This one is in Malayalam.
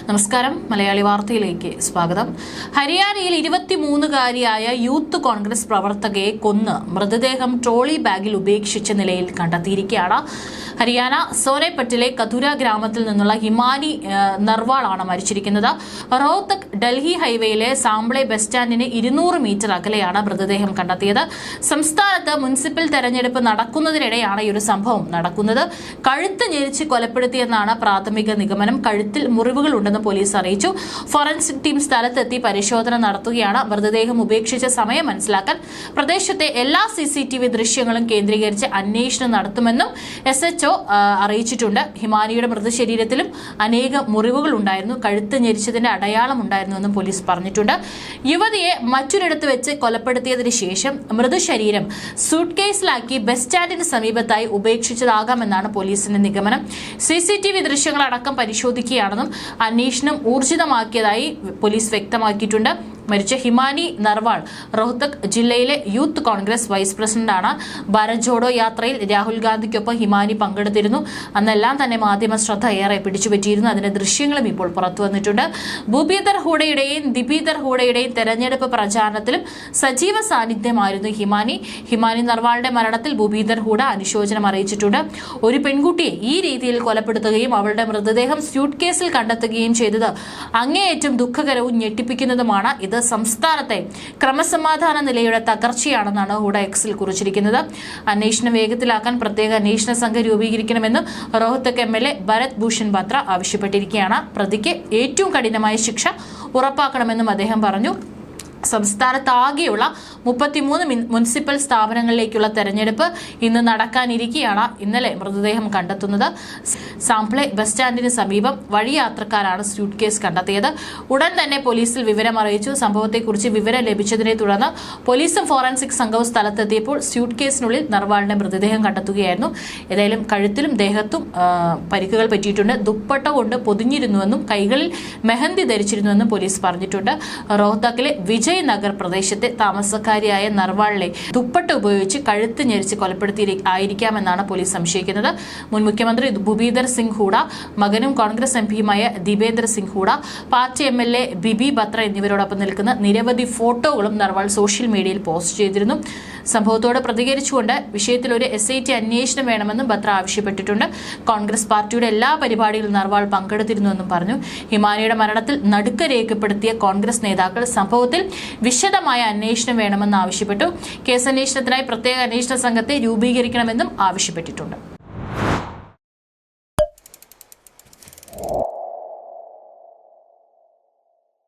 നമസ്കാരം. മലയാളി വാർത്തയിലേക്ക് സ്വാഗതം. ഹരിയാനയിൽ 23-കാരിയായ യൂത്ത് കോൺഗ്രസ് പ്രവർത്തകയെ കൊന്ന് മൃതദേഹം ട്രോളി ബാഗിൽ ഉപേക്ഷിച്ച നിലയിൽ കണ്ടെത്തിയിരിക്കുകയാണ്. ഹരിയാന സോനെപട്ടിലെ കഥുര ഗ്രാമത്തിൽ നിന്നുള്ള ഹിമാനി നർവാളാണ് മരിച്ചിരിക്കുന്നത്. റോഹ്തക് ഡൽഹി ഹൈവേയിലെ സാംബ്ലെ ബസ് സ്റ്റാൻഡിന് 200 മീറ്റർ അകലെയാണ് മൃതദേഹം കണ്ടെത്തിയത്. സംസ്ഥാനത്ത് മുനിസിപ്പൽ തെരഞ്ഞെടുപ്പ് നടക്കുന്നതിനിടെയാണ് ഈ ഒരു സംഭവം നടക്കുന്നത്. കഴുത്ത് ഞെരിച്ച് കൊലപ്പെടുത്തിയെന്നാണ് പ്രാഥമിക നിഗമനം. കഴുത്തിൽ മുറിവുകൾ ഉണ്ടെന്ന് പോലീസ് അറിയിച്ചു. ഫോറൻസിക് ടീം സ്ഥലത്തെത്തി പരിശോധന നടത്തുകയാണ്. മൃതദേഹം ഉപേക്ഷിച്ച സമയം മനസ്സിലാക്കാൻ പ്രദേശത്തെ എല്ലാ CCTV ദൃശ്യങ്ങളും കേന്ദ്രീകരിച്ച് അന്വേഷണം നടത്തുമെന്നും SHO അറിയിച്ചിട്ടുണ്ട്. ഹിമാനിയുടെ മൃതശരീരത്തിലും അനേകം മുറിവുകൾ ഉണ്ടായിരുന്നു. കഴുത്ത് ഞെരിച്ചതിന്റെ അടയാളം ഉണ്ടായിരുന്നുവെന്നും പോലീസ് പറഞ്ഞിട്ടുണ്ട്. യുവതിയെ മറ്റൊരിടത്ത് വെച്ച് കൊലപ്പെടുത്തിയതിനു ശേഷം മൃതശരീരം സൂട്ട് കേസിലാക്കി ബസ് സ്റ്റാൻഡിന് സമീപത്തായി ഉപേക്ഷിച്ചതാകാമെന്നാണ് പോലീസിന്റെ നിഗമനം. CCTV ദൃശ്യങ്ങളടക്കം പരിശോധിക്കുകയാണെന്നും അന്വേഷണം ഊർജിതമാക്കിയതായി പോലീസ് വ്യക്തമാക്കിയിട്ടുണ്ട്. മരിച്ച ഹിമാനി നർവാൾ റോഹ്തക് ജില്ലയിലെ യൂത്ത് കോൺഗ്രസ് വൈസ് പ്രസിഡന്റാണ്. ഭാരത് ജോഡോ യാത്രയിൽ രാഹുൽ ഗാന്ധിക്കൊപ്പം ഹിമാനി പങ്കെടുത്തിരുന്നു. അന്നെല്ലാം തന്നെ മാധ്യമ ശ്രദ്ധ ഏറെ പിടിച്ചുപറ്റിയിരുന്നു. അതിന്റെ ദൃശ്യങ്ങളും ഇപ്പോൾ പുറത്തു വന്നിട്ടുണ്ട്. ഭൂപീന്ദർ ഹൂഡയുടെയും ദിപീന്ദർ ഹൂഡയുടെയും തെരഞ്ഞെടുപ്പ് പ്രചാരണത്തിലും സജീവ സാന്നിധ്യമായിരുന്നു ഹിമാനി നർവാളിന്റെ മരണത്തിൽ ഭൂപീന്ദർ ഹൂഡ അനുശോചനം അറിയിച്ചിട്ടുണ്ട്. ഒരു പെൺകുട്ടിയെ ഈ രീതിയിൽ കൊലപ്പെടുത്തുകയും അവളുടെ മൃതദേഹം സ്യൂട്ട് കേസിൽ കണ്ടെത്തുകയും ചെയ്തത് അങ്ങേയറ്റം ദുഃഖകരവും ഞെട്ടിപ്പിക്കുന്നതുമാണ്. ഇത് സംസ്ഥാനത്തെ ക്രമസമാധാന നിലയുടെ തകർച്ചയാണെന്നാണ് ഹൂഡ എക്സിൽ കുറിച്ചിരിക്കുന്നത്. അന്വേഷണം വേഗത്തിലാക്കാൻ പ്രത്യേക അന്വേഷണ സംഘം രൂപീകരിക്കണമെന്ന് റോഹ്തക് MLA ഭരത് ഭൂഷൺ ബത്ര ആവശ്യപ്പെട്ടിരിക്കുകയാണ്. പ്രതിക്ക് ഏറ്റവും കഠിനമായ ശിക്ഷ ഉറപ്പാക്കണമെന്നും അദ്ദേഹം പറഞ്ഞു. സംസ്ഥാനത്താകെയുള്ള 33 മുനിസിപ്പൽ സ്ഥാപനങ്ങളിലേക്കുള്ള തെരഞ്ഞെടുപ്പ് ഇന്ന് നടക്കാനിരിക്കെയാണ് ഇന്നലെ മൃതദേഹം കണ്ടെത്തുന്നത്. സാംപ്ലെ ബസ് സ്റ്റാൻഡിന് സമീപം വഴിയാത്രക്കാരാണ് സ്യൂട്ട് കേസ് കണ്ടെത്തിയത്. ഉടൻ തന്നെ പോലീസിൽ വിവരം അറിയിച്ചു. സംഭവത്തെക്കുറിച്ച് വിവരം ലഭിച്ചതിനെ തുടർന്ന് പോലീസും ഫോറൻസിക് സംഘവും സ്ഥലത്തെത്തിയപ്പോൾ സ്യൂട്ട് കേസിനുള്ളിൽ നർവാളിന്റെ മൃതദേഹം കണ്ടെത്തുകയായിരുന്നു. ഏതായാലും കഴുത്തിലും ദേഹത്തും പരിക്കുകൾ പറ്റിയിട്ടുണ്ട്. ദുപ്പട്ട കൊണ്ട് പൊതിഞ്ഞിരുന്നുവെന്നും കൈകളിൽ മെഹന്തി ധരിച്ചിരുന്നുവെന്നും പോലീസ് പറഞ്ഞിട്ടുണ്ട്. റോഹ്തക്കിലെ വിജയ് നഗർ പ്രദേശത്തെ താമസക്കാരിയായ നർവാളിനെ ദുപ്പട്ട ഉപയോഗിച്ച് കഴുത്ത് ഞെരിച്ച് കൊലപ്പെടുത്തിയായിരിക്കാമെന്നാണ് പോലീസ് സംശയിക്കുന്നത്. മുൻ മുഖ്യമന്ത്രി ഭൂപീന്ദർ സിംഗ് ഹൂഡ, മകനും കോൺഗ്രസ് MPയുമായ ദിപേന്ദർ സിംഗ് ഹൂഡ, പാർട്ടി MLA ബിബി ബത്ര എന്നിവരോടൊപ്പം നിൽക്കുന്ന നിരവധി ഫോട്ടോകളും നർവാൾ സോഷ്യൽ മീഡിയയിൽ പോസ്റ്റ് ചെയ്തിരുന്നു. സംഭവത്തോട് പ്രതികരിച്ചുകൊണ്ട് വിഷയത്തിൽ ഒരു SIT അന്വേഷണം വേണമെന്നും ബത്ര ആവശ്യപ്പെട്ടിട്ടുണ്ട്. കോൺഗ്രസ് പാർട്ടിയുടെ എല്ലാ പരിപാടികളിലും നർവാൾ പങ്കെടുത്തിരുന്നുവെന്നും പറഞ്ഞു. ഹിമാനിയുടെ മരണത്തിൽ നടുക്ക രേഖപ്പെടുത്തിയ കോൺഗ്രസ് നേതാക്കൾ സംഭവത്തിൽ വിശദമായ അന്വേഷണം വേണമെന്ന് ആവശ്യപ്പെട്ടു. കേസന്വേഷണത്തിനായി പ്രത്യേക അന്വേഷണ സംഘത്തെ രൂപീകരിക്കണമെന്നും ആവശ്യപ്പെട്ടിട്ടുണ്ട്.